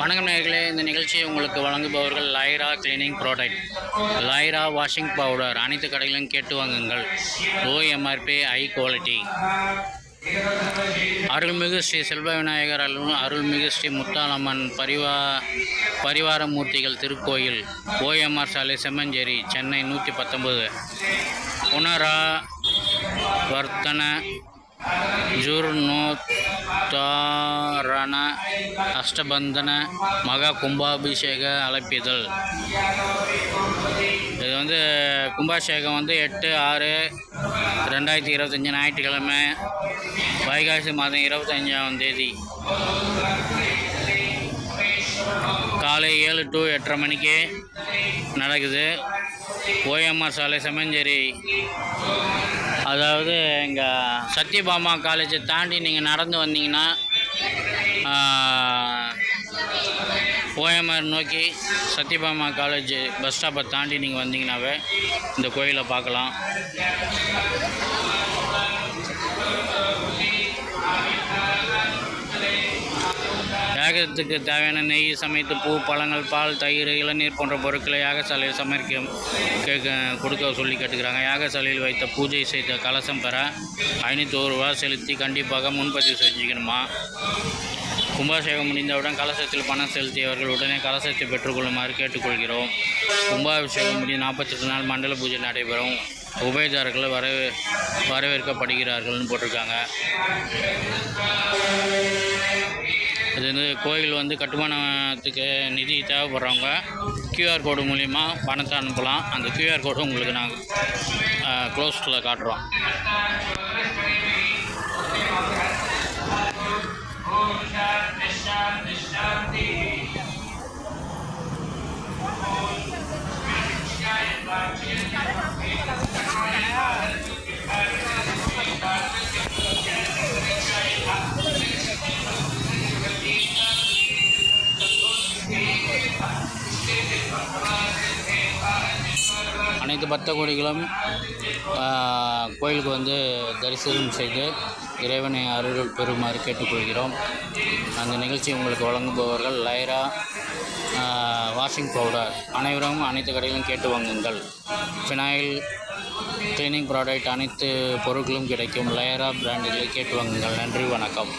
வணக்கம் நேயர்களே, இந்த நிகழ்ச்சியை உங்களுக்கு வழங்குபவர்கள் லைரா கிளீனிங் ப்ராடக்ட். லைரா வாஷிங் பவுடர் அனைத்து கடைகளிலும் கேட்டு வாங்குங்கள். Low MRP, high quality. அருள்மிகு ஸ்ரீ செல்வ விநாயகர் அருள்மிகு ஸ்ரீ முத்தாலம்மன் பரிவார மூர்த்திகள் திருக்கோயில், ஓஎம்ஆர் சாலை, செம்மஞ்சேரி, சென்னை 119. புனரா வர்த்தன ஜூர்ணோத்தாரண அஷ்டபந்தன மகா கும்பாபிஷேக அழைப்பிதழ். இது கும்பாபிஷேகம் 8/6/2025 ஞாயிற்றுக்கிழமை, வைகாசி மாதம் 25ஆம் தேதி காலை 7 to 8:30 மணிக்கு நடக்குது. ஓஎம்ஆர் சாலை, செம்மஞ்சேரி. அதாவது எங்கள் சத்யபாமா காலேஜை தாண்டி நீங்கள் நடந்து வந்தீங்கன்னா ஓஎம்ஆர் நோக்கி சத்யபாமா காலேஜ் பஸ் ஸ்டாப்பை தாண்டி நீங்கள் வந்தீங்கன்னாவே இந்த கோயிலை பார்க்கலாம். யாகத்துக்கு தேவையான நெய், சமைத்து பூ, பழங்கள், பால், தயிர், இளநீர் போன்ற பொருட்களை யாகசாலையில் கொடுக்க சொல்லி கேட்டுக்கிறாங்க. யாகசாலையில் வைத்த பூஜை செய்த கலசம் பெற 501 ரூபா செலுத்தி கண்டிப்பாக முன்பதிவு செஞ்சுக்கணுமா. கும்பாபிஷேகம் முடிந்தவுடன் கலசத்தில் பணம் செலுத்தியவர்கள் உடனே கலசத்தை பெற்றுக்கொள்ளுமாறு கேட்டுக்கொள்கிறோம். கும்பாபிஷேகம் முடிந்து 48 நாள் மண்டல பூஜை நடைபெறும். உபயதாரர்கள் வரவேற்கப்படுகிறார்கள்னு போட்டிருக்காங்க. இது கோயில் கட்டுமானத்துக்கு நிதி தேவைப்படுறவங்க கியூஆர் கோடு மூலிமா பணத்தை அனுப்பலாம். அந்த கியூஆர் கோடு உங்களுக்கு நாங்கள் க்ளோஸில் காட்டுறோம். அனைத்து பக்த கோடிகளும் கோயிலுக்கு தரிசனம் செய்து இறைவனை அருள் பெறுமாறு கேட்டுக்கொள்கிறோம். அந்த நிகழ்ச்சி உங்களுக்கு வழங்குபவர்கள் லைரா வாஷிங் பவுடர். அனைவரும் அனைத்து கடைகளும் கேட்டு வாங்குங்கள். ஃபினாயில் கிளீனிங் ப்ராடக்ட் அனைத்து பொருட்களும் கிடைக்கும். லைரா பிராண்டுகளை கேட்டு வாங்குங்கள். நன்றி, வணக்கம்.